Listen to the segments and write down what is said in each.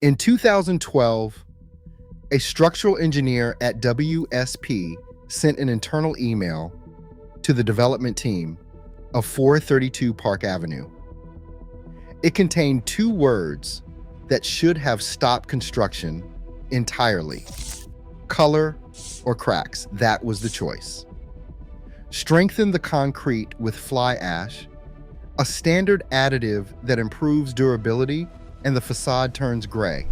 In 2012, a structural engineer at WSP sent an internal email to the development team of 432 Park Avenue. It contained two words that should have stopped construction entirely: color or cracks. That was the choice. Strengthen the concrete with fly ash, a standard additive that improves durability and the facade turns gray.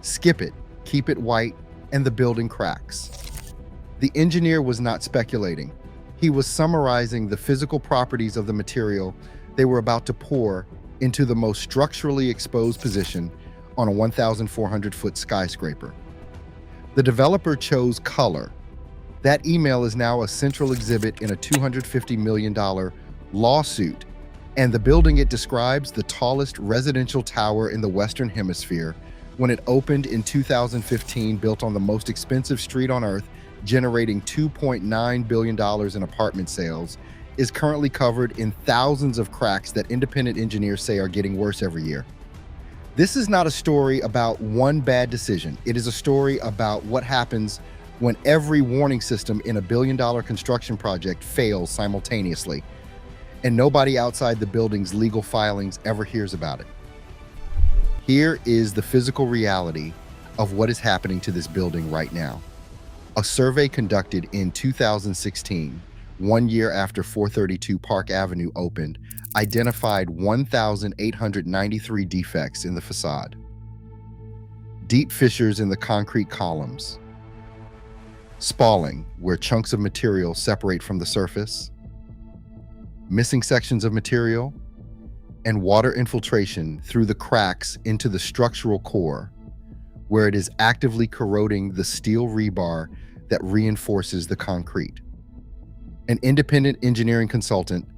Skip it, keep it white, and the building cracks. The engineer was not speculating. He was summarizing the physical properties of the material they were about to pour into the most structurally exposed position on a 1,400-foot skyscraper. The developer chose color. That email is now a central exhibit in a $250 million lawsuit, and the building it describes, the tallest residential tower in the Western Hemisphere, when it opened in 2015, built on the most expensive street on Earth, generating $2.9 billion in apartment sales, is currently covered in thousands of cracks that independent engineers say are getting worse every year. This is not a story about one bad decision. It is a story about what happens when every warning system in a billion-dollar construction project fails simultaneously, and nobody outside the building's legal filings ever hears about it. Here is the physical reality of what is happening to this building right now. A survey conducted in 2016, 1 year after 432 Park Avenue opened, identified 1,893 defects in the facade. Deep fissures in the concrete columns, spalling, where chunks of material separate from the surface, missing sections of material, and water infiltration through the cracks into the structural core, where it is actively corroding the steel rebar that reinforces the concrete. An independent engineering consultant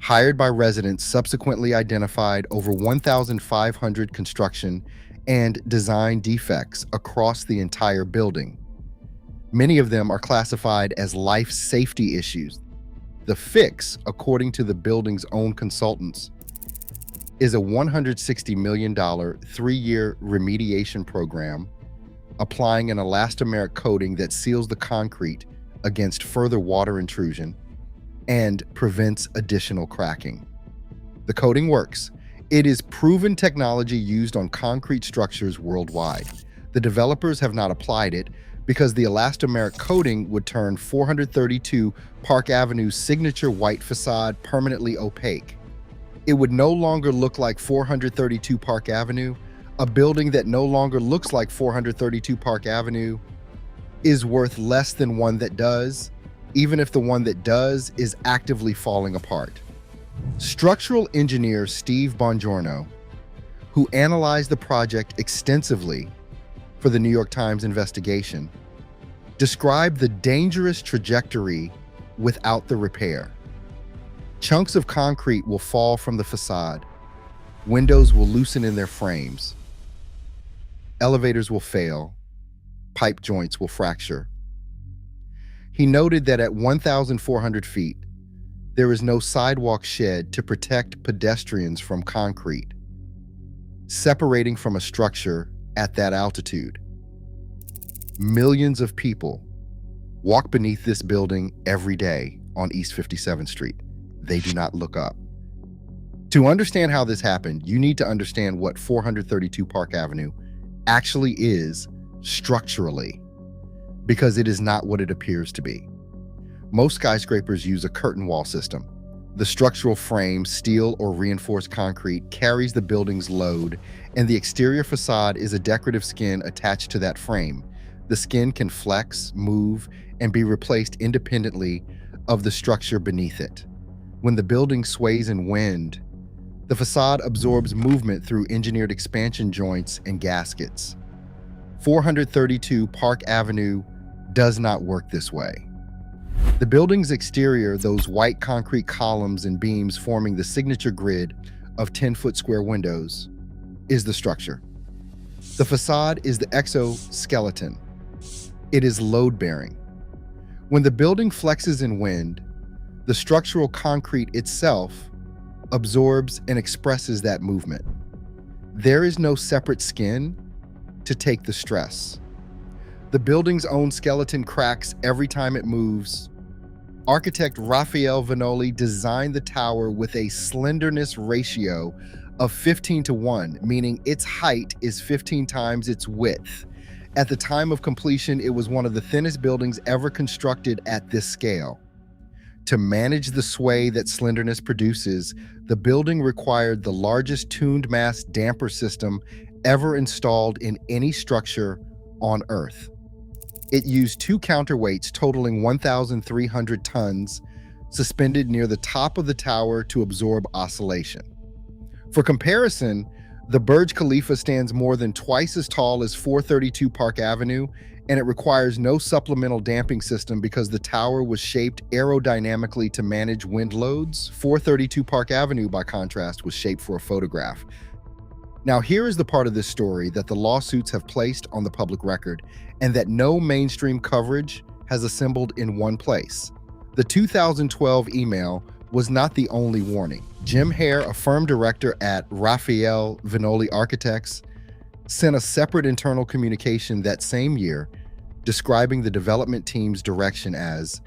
hired by residents subsequently identified over 1,500 construction and design defects across the entire building. Many of them are classified as life safety issues. The fix, according to the building's own consultants, is a $160 million 3-year remediation program, applying an elastomeric coating that seals the concrete against further water intrusion and prevents additional cracking. The coating works. It is proven technology used on concrete structures worldwide. The developers have not applied it because the elastomeric coating would turn 432 Park Avenue's signature white facade permanently opaque. It would no longer look like 432 Park Avenue. A building that no longer looks like 432 Park Avenue is worth less than one that does, even if the one that does is actively falling apart. Structural engineer Steve Bongiorno, who analyzed the project extensively for the New York Times investigation, described the dangerous trajectory without the repair. Chunks of concrete will fall from the facade, windows will loosen in their frames, elevators will fail, pipe joints will fracture. He noted that at 1,400 feet, there is no sidewalk shed to protect pedestrians from concrete, separating from a structure at that altitude. Millions of people walk beneath this building every day on East 57th Street. They do not look up. To understand how this happened, you need to understand what 432 Park Avenue actually is structurally, because it is not what it appears to be. Most skyscrapers use a curtain wall system. The structural frame, steel or reinforced concrete, carries the building's load, and the exterior facade is a decorative skin attached to that frame. The skin can flex, move, and be replaced independently of the structure beneath it. When the building sways in wind, the facade absorbs movement through engineered expansion joints and gaskets. 432 Park Avenue does not work this way. The building's exterior, those white concrete columns and beams forming the signature grid of 10-foot square windows, is the structure. The facade is the exoskeleton. It is load-bearing. When the building flexes in wind, the structural concrete itself absorbs and expresses that movement. There is no separate skin to take the stress. The building's own skeleton cracks every time it moves. Architect Raphael Vanoli designed the tower with a slenderness ratio of 15:1, meaning its height is 15 times its width. At the time of completion, it was one of the thinnest buildings ever constructed at this scale. To manage the sway that slenderness produces, the building required the largest tuned mass damper system ever installed in any structure on Earth. It used two counterweights totaling 1,300 tons, suspended near the top of the tower to absorb oscillation. For comparison, the Burj Khalifa stands more than twice as tall as 432 Park Avenue, and it requires no supplemental damping system because the tower was shaped aerodynamically to manage wind loads. 432 Park Avenue, by contrast, was shaped for a photograph. Now, here is the part of this story that the lawsuits have placed on the public record and that no mainstream coverage has assembled in one place. The 2012 email was not the only warning. Jim Hare, a firm director at Raphael Vanoli Architects, sent a separate internal communication that same year describing the development team's direction as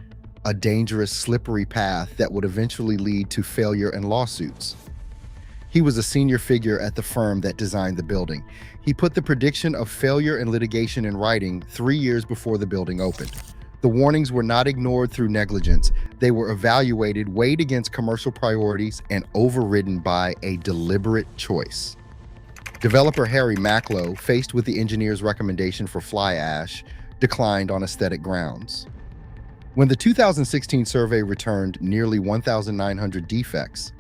a dangerous, slippery path that would eventually lead to failure and lawsuits. He was a senior figure at the firm that designed the building. He put the prediction of failure and litigation in writing 3 years before the building opened. The warnings were not ignored through negligence. They were evaluated, weighed against commercial priorities, and overridden by a deliberate choice. Developer Harry Macklow, faced with the engineer's recommendation for fly ash, declined on aesthetic grounds. When the 2016 survey returned nearly 1,900 defects,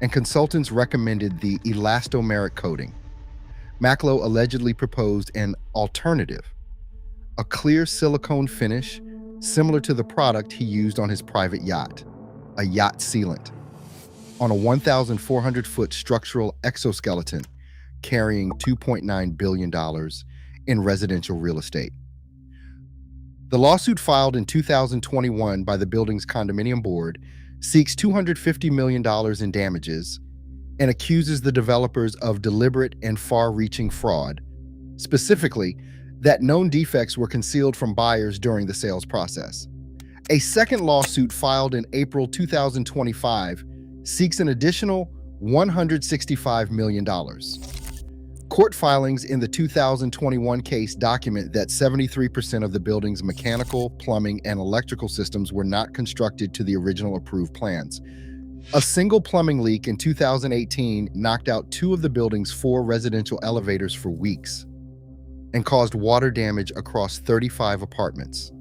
and consultants recommended the elastomeric coating, Macklow allegedly proposed an alternative, a clear silicone finish similar to the product he used on his private yacht, a yacht sealant, on a 1,400-foot structural exoskeleton carrying $2.9 billion in residential real estate. The lawsuit filed in 2021 by the building's condominium board seeks $250 million in damages and accuses the developers of deliberate and far-reaching fraud, specifically that known defects were concealed from buyers during the sales process. A second lawsuit filed in April 2025 seeks an additional $165 million. Court filings in the 2021 case document that 73% of the building's mechanical, plumbing, and electrical systems were not constructed to the original approved plans. A single plumbing leak in 2018 knocked out 2 of the building's 4 residential elevators for weeks and caused water damage across 35 apartments.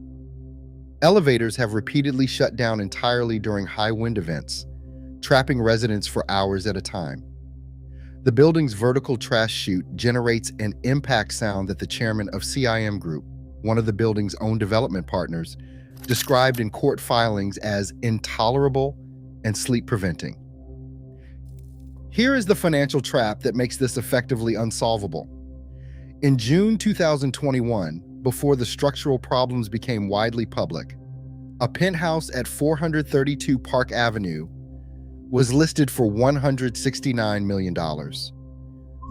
Elevators have repeatedly shut down entirely during high wind events, trapping residents for hours at a time. The building's vertical trash chute generates an impact sound that the chairman of CIM Group, one of the building's own development partners, described in court filings as intolerable and sleep-preventing. Here is the financial trap that makes this effectively unsolvable. In June 2021, before the structural problems became widely public, a penthouse at 432 Park Avenue was listed for $169 million.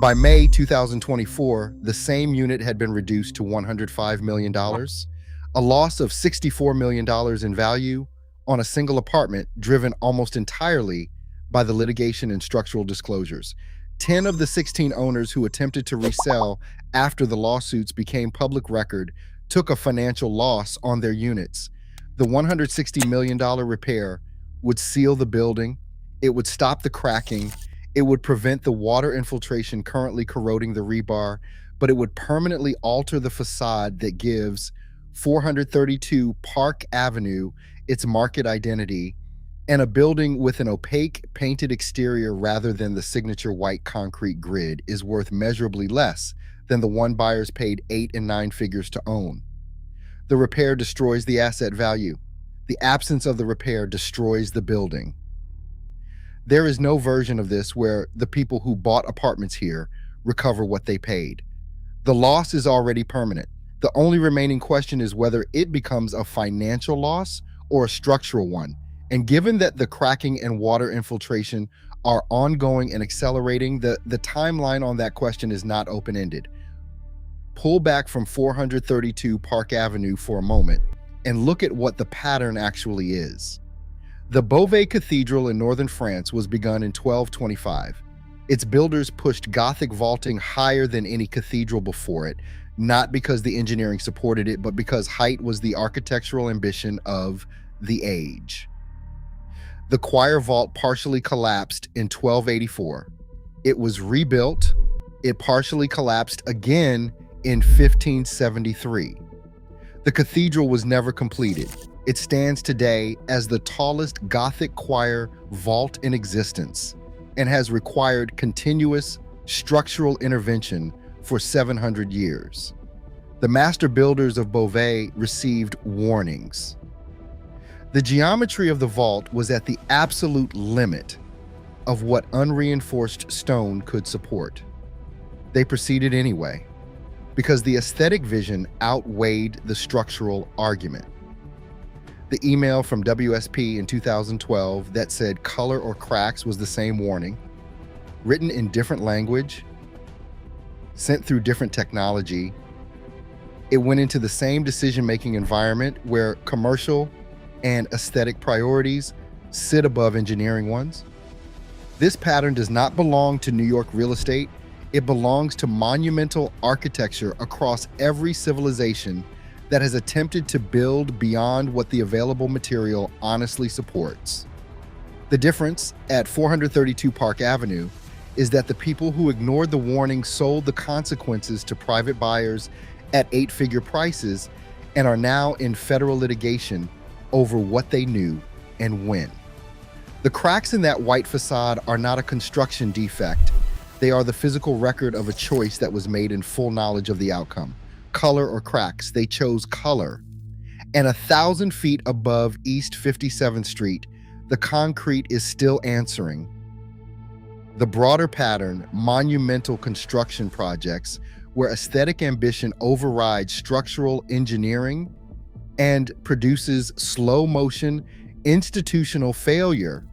By May 2024, the same unit had been reduced to $105 million, a loss of $64 million in value on a single apartment driven almost entirely by the litigation and structural disclosures. 10 of the 16 owners who attempted to resell after the lawsuits became public record took a financial loss on their units. The $160 million repair would seal the building, it would stop the cracking, it would prevent the water infiltration currently corroding the rebar, but it would permanently alter the facade that gives 432 Park Avenue its market identity and a building with an opaque painted exterior rather than the signature white concrete grid is worth measurably less than the one buyers paid 8 and 9 figures to own. The repair destroys the asset value. The absence of the repair destroys the building. There is no version of this where the people who bought apartments here recover what they paid. The loss is already permanent. The only remaining question is whether it becomes a financial loss or a structural one. And given that the cracking and water infiltration are ongoing and accelerating, the timeline on that question is not open-ended. pull back from 432 Park Avenue for a moment and look at what the pattern actually is. The Beauvais Cathedral in northern France was begun in 1225. Its builders pushed Gothic vaulting higher than any cathedral before it, not because the engineering supported it, but because height was the architectural ambition of the age. The choir vault partially collapsed in 1284. It was rebuilt. It partially collapsed again in 1573. The cathedral was never completed. It stands today as the tallest Gothic choir vault in existence and has required continuous structural intervention for 700 years. The master builders of Beauvais received warnings. The geometry of the vault was at the absolute limit of what unreinforced stone could support. They proceeded anyway, because the aesthetic vision outweighed the structural argument. The email from WSP in 2012 that said color or cracks was the same warning, written in different language, sent through different technology. It went into the same decision-making environment where commercial and aesthetic priorities sit above engineering ones. This pattern does not belong to New York real estate. It belongs to monumental architecture across every civilization that has attempted to build beyond what the available material honestly supports. The difference at 432 Park Avenue is that the people who ignored the warning sold the consequences to private buyers at eight-figure prices and are now in federal litigation over what they knew and when. The cracks in that white facade are not a construction defect. They are the physical record of a choice that was made in full knowledge of the outcome. Color or cracks, they chose color. And 1,000 feet above East 57th Street, the concrete is still answering. The broader pattern, monumental construction projects, where aesthetic ambition overrides structural engineering and produces slow motion institutional failure,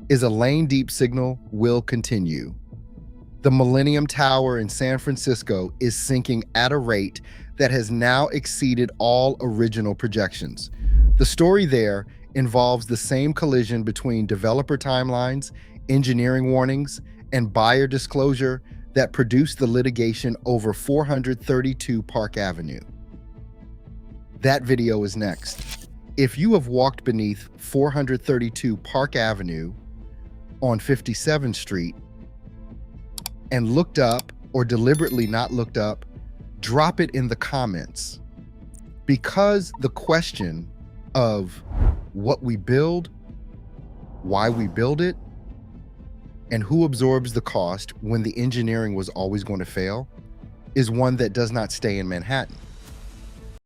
is a lane-deep signal will continue. The Millennium Tower in San Francisco is sinking at a rate that has now exceeded all original projections. The story there involves the same collision between developer timelines, engineering warnings, and buyer disclosure that produced the litigation over 432 Park Avenue. That video is next. If you have walked beneath 432 Park Avenue on 57th Street and looked up or deliberately not looked up, drop it in the comments. Because the question of what we build, why we build it, and who absorbs the cost when the engineering was always going to fail is one that does not stay in Manhattan.